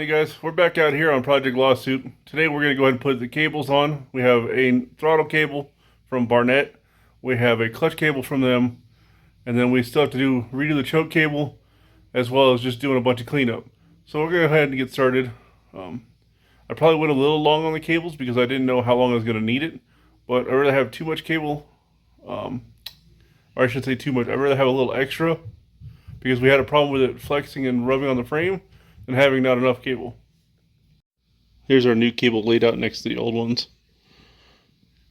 guys, we're back out here on Project Lawsuit. Today we're going to go ahead and put the cables on. We have a throttle cable from Barnett. We have a clutch cable from them. And then we still have to redo the choke cable, as well as just doing a bunch of cleanup. So we're going to go ahead and get started. I probably went a little long on the cables because I didn't know how long I was going to need it. But I rather have too much cable, or I should say too much. I'd rather have a little extra because we had a problem with it flexing and rubbing on the frame and having not enough cable. Here's our new cable laid out next to the old ones.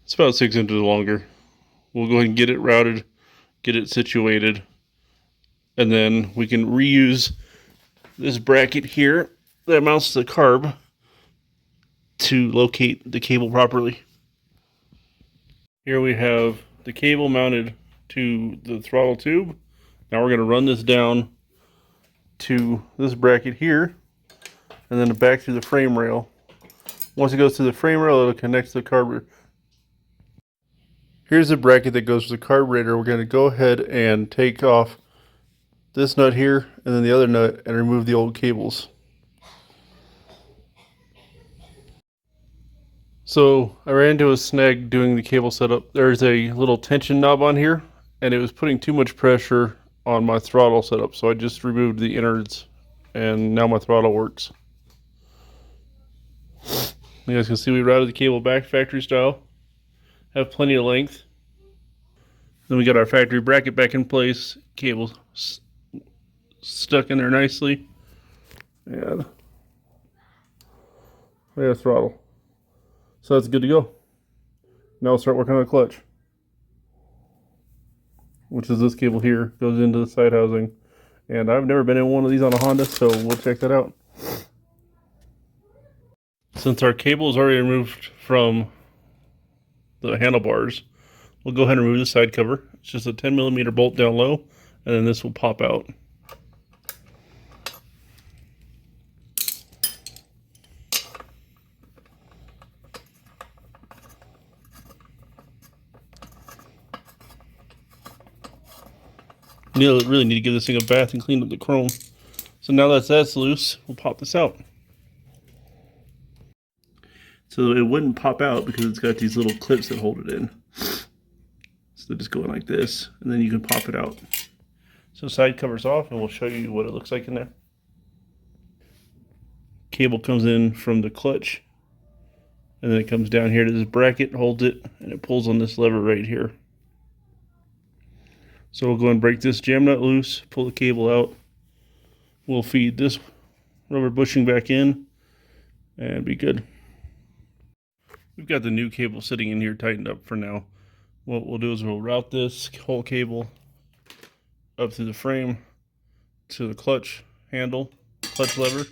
It's about 6 inches longer. We'll go ahead and get it routed, get it situated, and then we can reuse this bracket here that mounts the carb to locate the cable properly. Here we have the cable mounted to the throttle tube. Now we're going to run this down to this bracket here, and then back through the frame rail. Once it goes to the frame rail, it'll connect to the carburetor. Here's the bracket that goes to the carburetor. We're going to go ahead and take off this nut here and then the other nut and remove the old cables. So I ran into a snag doing the cable setup. There's a little tension knob on here, and it was putting too much pressure on my throttle setup, so I just removed the innards and now my throttle works. You guys can see we routed the cable back factory style. Have plenty of length. Then we got our factory bracket back in place, cable stuck in there nicely, and we have throttle. So that's good to go. Now we'll start working on the clutch, which is this cable here, goes into the side housing. And I've never been in one of these on a Honda, so we'll check that out. Since our cable is already removed from the handlebars, we'll go ahead and remove the side cover. It's just a 10mm bolt down low, and then this will pop out. You really need to give this thing a bath and clean up the chrome. So now that that's loose, we'll pop this out. So it wouldn't pop out because it's got these little clips that hold it in. So they just go in like this, and then you can pop it out. So side cover's off, and we'll show you what it looks like in there. Cable comes in from the clutch, and then it comes down here to this bracket, holds it, and it pulls on this lever right here. So we'll go and break this jam nut loose, pull the cable out. We'll feed this rubber bushing back in, and be good. We've got the new cable sitting in here tightened up for now. What we'll do is we'll route this whole cable up through the frame to the clutch handle, clutch lever.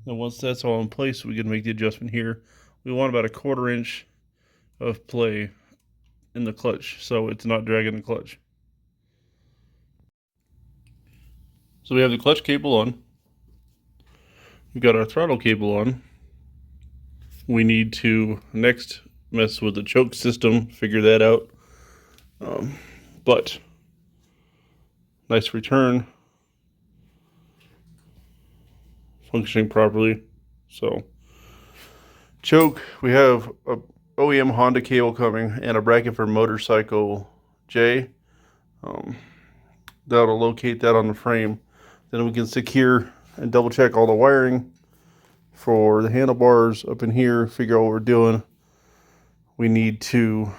And once that's all in place, we can make the adjustment here. We want about 1/4 inch of play in the clutch, so it's not dragging the clutch. So we have the clutch cable on. We've got our throttle cable on. We need to next mess with the choke system, figure that out. But nice return, functioning properly. So choke, we have a OEM Honda cable coming and a bracket for motorcycle J. That'll locate that on the frame. Then we can secure and double check all the wiring for the handlebars up in here, figure out what we're doing. We need to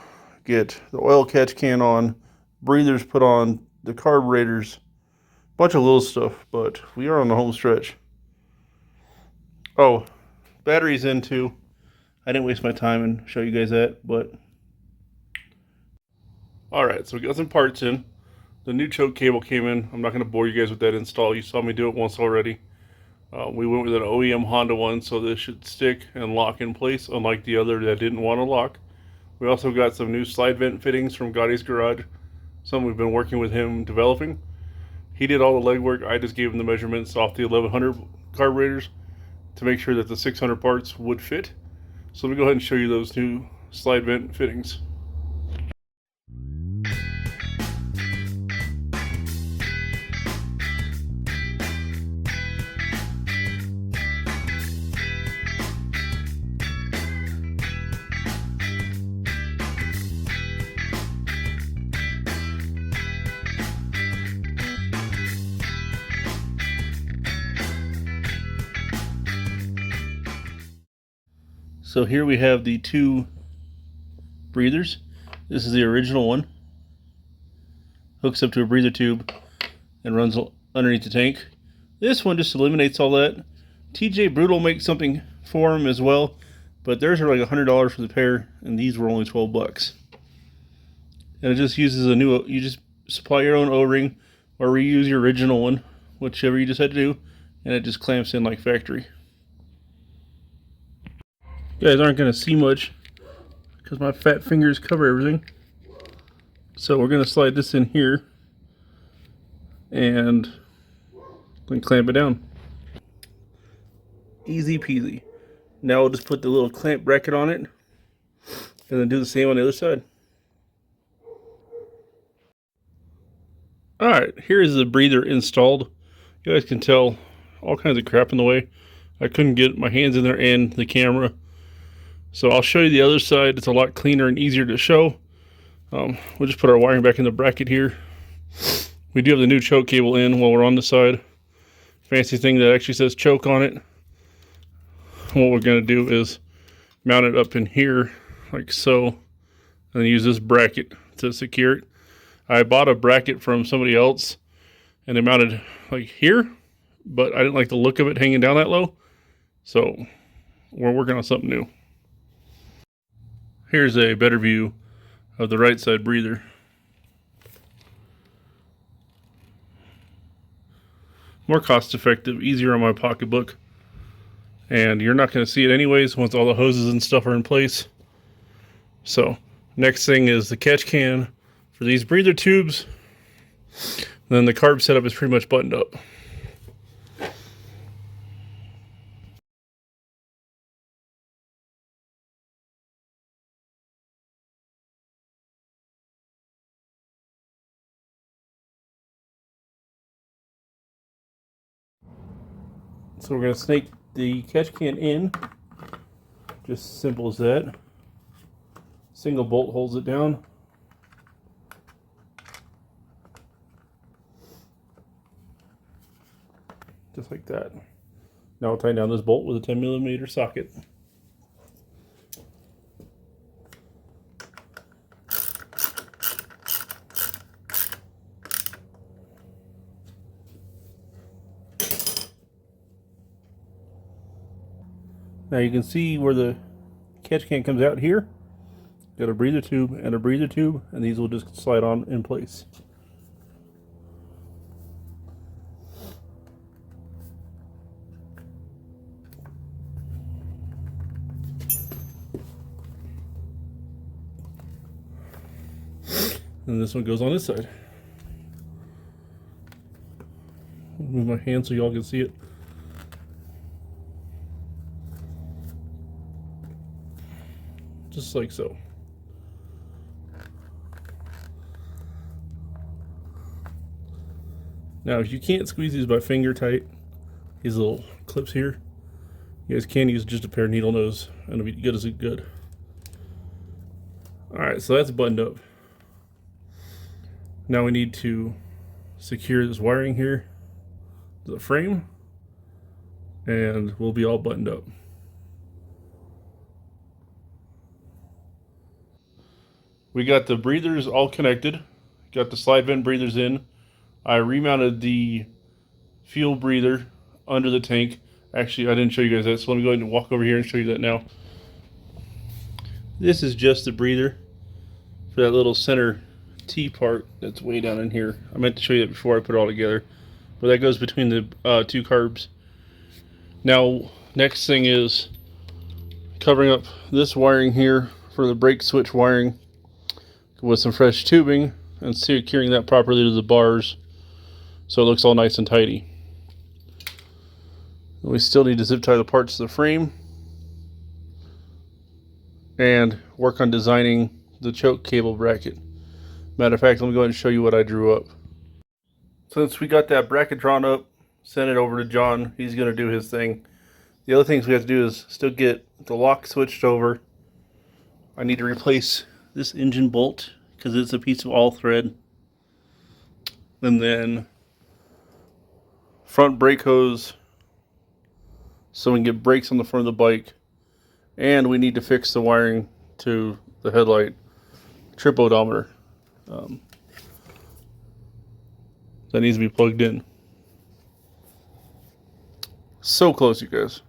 get the oil catch can on, breathers put on, the carburetors, a bunch of little stuff, but we are on the home stretch. Oh, batteries in too. I didn't waste my time and show you guys that, but alright, so we got some parts in. The new choke cable came in. I'm not going to bore you guys with that install. You saw me do it once already. We went with an OEM Honda one, so this should stick and lock in place, unlike the other that didn't want to lock. We also got some new slide vent fittings from Gotti's Garage, some we've been working with him developing. He did all the legwork. I just gave him the measurements off the 1100 carburetors to make sure that the 600 parts would fit. So let me go ahead and show you those new slide vent fittings. So here we have the two breathers. This is the original one. Hooks up to a breather tube and runs underneath the tank. This one just eliminates all that. TJ Brutal makes something for them as well, but theirs are like $100 for the pair, and these were only 12 bucks. And it just uses a new, you just supply your own O-ring or reuse your original one, whichever you decide to do, and it just clamps in like factory. You guys aren't going to see much because my fat fingers cover everything. So we're going to slide this in here and then clamp it down. Easy peasy. Now we'll just put the little clamp bracket on it and then do the same on the other side. Alright, here is the breather installed. You guys can tell all kinds of crap in the way. I couldn't get my hands in there and the camera. So I'll show you the other side. It's a lot cleaner and easier to show. We'll just put our wiring back in the bracket here. We do have the new choke cable in while we're on the side. Fancy thing that actually says choke on it. What we're going to do is mount it up in here like so, and then use this bracket to secure it. I bought a bracket from somebody else and they mounted like here, but I didn't like the look of it hanging down that low. So we're working on something new. Here's a better view of the right side breather. More cost effective, easier on my pocketbook. And you're not going to see it anyways once all the hoses and stuff are in place. So next thing is the catch can for these breather tubes. And then the carb setup is pretty much buttoned up. So we're going to snake the catch can in, just simple as that. Single bolt holds it down. Just like that. Now we'll tighten down this bolt with a 10mm socket. Now you can see where the catch can comes out here. Got a breather tube and a breather tube, and these will just slide on in place. And this one goes on this side. Move my hand so y'all can see it. Just like so. Now, if you can't squeeze these by finger tight, these little clips here, you guys can use just a pair of needle nose and it'll be good as good. Alright, so that's buttoned up. Now we need to secure this wiring here to the frame, and we'll be all buttoned up. We got the breathers all connected, got the slide vent breathers in. I remounted the fuel breather under the tank. Actually, I didn't show you guys that, so let me go ahead and walk over here and show you that now. This is just the breather for that little center T part that's way down in here. I meant to show you that before I put it all together, but that goes between the two carbs. Now, next thing is covering up this wiring here for the brake switch wiring with some fresh tubing and securing that properly to the bars so it looks all nice and tidy. We still need to zip tie the parts to the frame and work on designing the choke cable bracket. Matter of fact, let me go ahead and show you what I drew up. Since we got that bracket drawn up, send it over to John. He's going to do his thing. The other things we have to do is still get the lock switched over. I need to replace this engine bolt because it's a piece of all thread. And then front brake hose so we can get brakes on the front of the bike. And we need to fix the wiring to the headlight trip odometer. That needs to be plugged in. So close, you guys.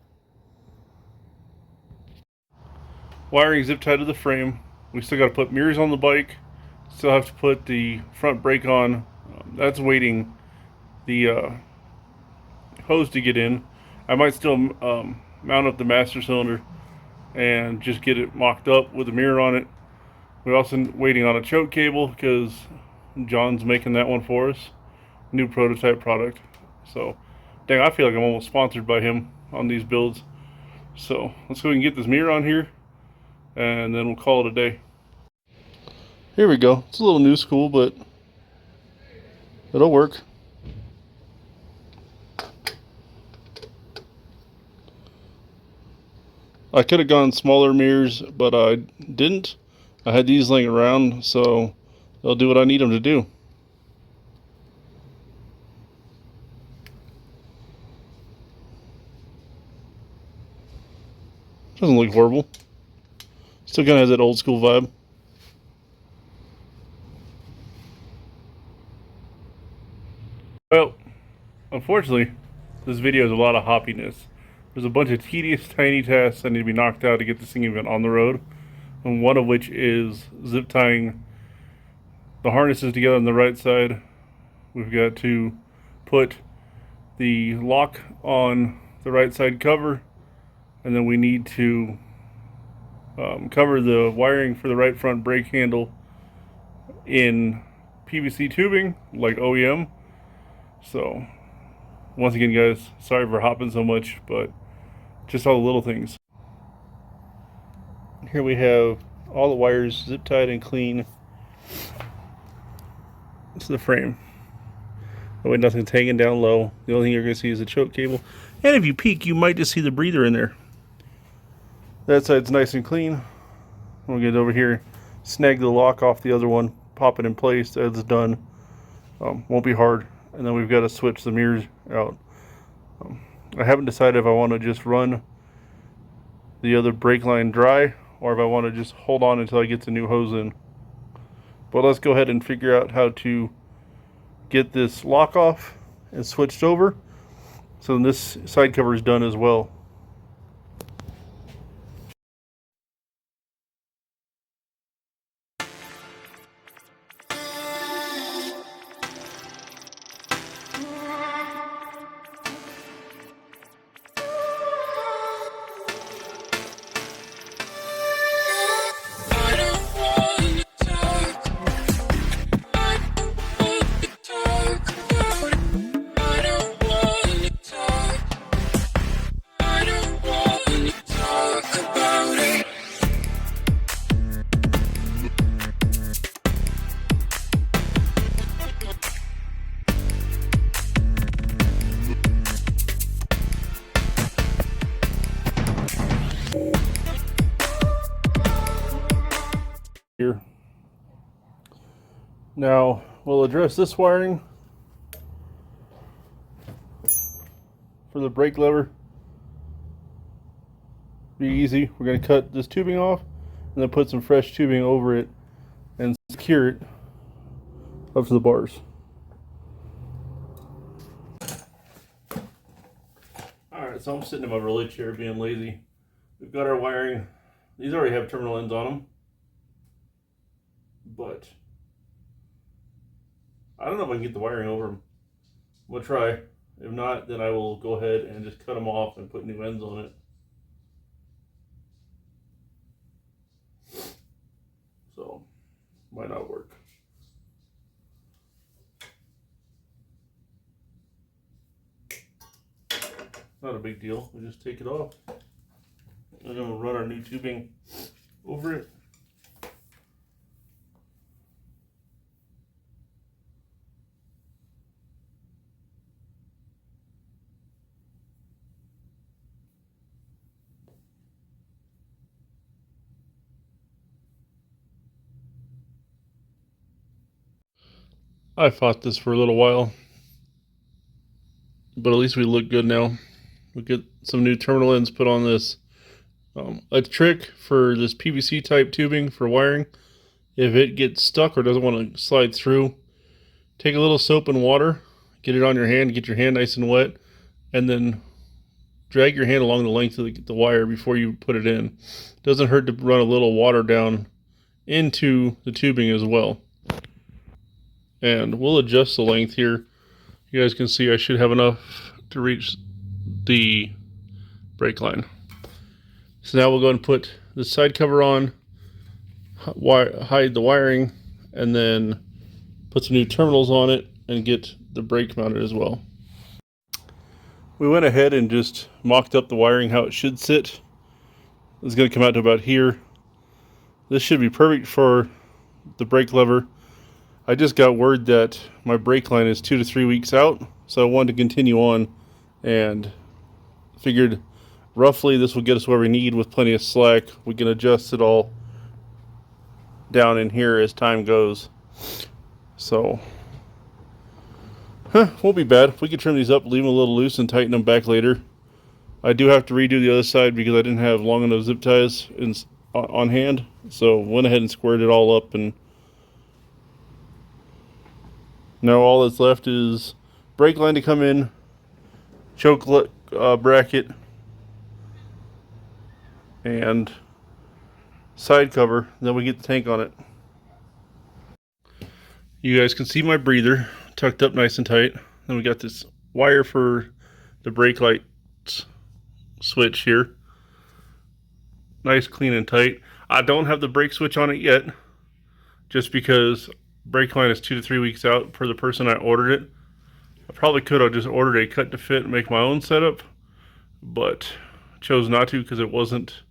Wiring zip tied to the frame. We still got to put mirrors on the bike. Still have to put the front brake on. That's waiting the hose to get in. I might still mount up the master cylinder and just get it mocked up with a mirror on it. We're also waiting on a choke cable because John's making that one for us. New prototype product. So, dang, I feel like I'm almost sponsored by him on these builds. So, let's go ahead and get this mirror on here, and then we'll call it a day. Here we go. It's a little new school, but it'll work. I could have gone smaller mirrors, but I didn't. I had these laying around, so they'll do what I need them to do. Doesn't look horrible. Still kind of has that old school vibe. Well, unfortunately, this video is a lot of hoppiness. There's a bunch of tedious, tiny tasks that need to be knocked out to get this thing even on the road. And one of which is zip tying the harnesses together on the right side. We've got to put the lock on the right side cover, and then we need to cover the wiring for the right front brake handle in PVC tubing like OEM. So once again, guys, sorry for hopping so much, but just all the little things. Here we have all the wires zip tied and clean to the frame. That way nothing's hanging down low. The only thing you're going to see is the choke cable. And if you peek, you might just see the breather in there. That side's nice and clean. We'll get over here, snag the lock off the other one, pop it in place. That's done. Won't be hard. And then we've got to switch the mirrors out. I haven't decided if I want to just run the other brake line dry or if I want to just hold on until I get the new hose in. But let's go ahead and figure out how to get this lock off and switched over. So this side cover is done as well. Here. Now we'll address this wiring for the brake lever. Be easy. We're going to cut this tubing off and then put some fresh tubing over it and secure it up to the bars. Alright, so I'm sitting in my rolly chair being lazy. We've got our wiring. These already have terminal ends on them. But I don't know if I can get the wiring over them. We'll try. If not, then I will go ahead and just cut them off and put new ends on it. So, might not work. Not a big deal. We just take it off. And then we'll run our new tubing over it. I fought this for a little while, but at least we look good now. We get some new terminal ends put on this, A trick for this PVC type tubing for wiring, if it gets stuck or doesn't want to slide through, take a little soap and water, get it on your hand, get your hand nice and wet, and then drag your hand along the length of the wire before you put it in. It doesn't hurt to run a little water down into the tubing as well. And we'll adjust the length here. You guys can see I should have enough to reach the brake line. So now we'll go ahead and put the side cover on, hide the wiring, and then put some new terminals on it and get the brake mounted as well. We went ahead and just mocked up the wiring how it should sit. It's going to come out to about here. This should be perfect for the brake lever. I just got word that my brake line is 2 to 3 weeks out, so I wanted to continue on and figured roughly this will get us where we need with plenty of slack. We can adjust it all down in here as time goes. So, won't be bad. We can trim these up, leave them a little loose, and tighten them back later. I do have to redo the other side because I didn't have long enough zip ties on hand. So went ahead and squared it all up, and now all that's left is brake line to come in, choke bracket, and side cover. Then we get the tank on it. You guys can see my breather tucked up nice and tight. Then we got this wire for the brake light switch here. Nice, clean, and tight. I don't have the brake switch on it yet, just because brake line is 2 to 3 weeks out per the person I ordered it. I probably could have just ordered a cut to fit and make my own setup, but chose not to because it wasn't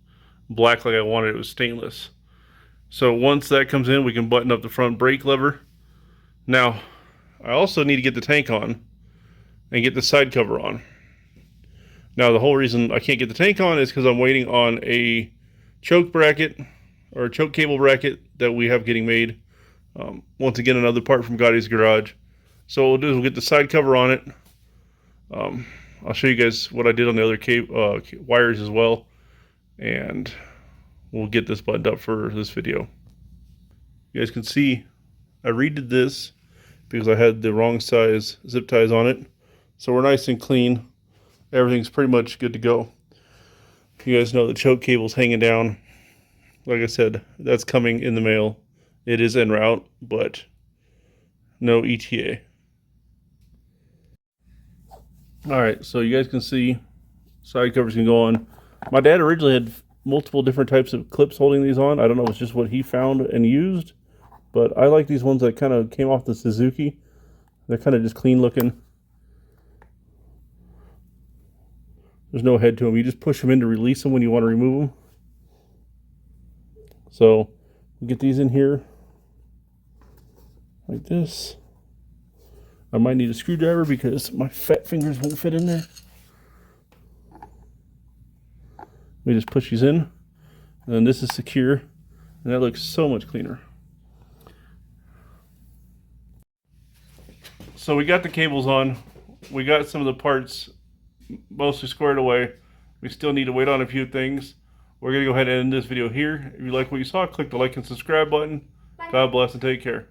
black like I wanted. It was stainless. So once that comes in, we can button up the front brake lever. Now, I also need to get the tank on and get the side cover on. Now, the whole reason I can't get the tank on is because I'm waiting on a choke bracket or a choke cable bracket that we have getting made. Once again, another part from Gotti's Garage. So what we'll do is we'll get the side cover on it. I'll show you guys what I did on the other wires as well, and we'll get this buttoned up for this video. You guys can see I redid this because I had the wrong size zip ties on it. So we're nice and clean. Everything's pretty much good to go. You guys know the choke cable's hanging down. Like I said, that's coming in the mail. It is en route, but no ETA. Alright, so you guys can see side covers can go on. My dad originally had multiple different types of clips holding these on. I don't know if it's just what he found and used, but I like these ones that kind of came off the Suzuki. They're kind of just clean looking. There's no head to them. You just push them in to release them when you want to remove them. So we'll get these in here like this. I might need a screwdriver because my fat fingers won't fit in there. We just push these in, and then this is secure, and that looks so much cleaner. So we got the cables on. We got some of the parts mostly squared away. We still need to wait on a few things. We're going to go ahead and end this video here. If you like what you saw, click the like and subscribe button. Bye. God bless and take care.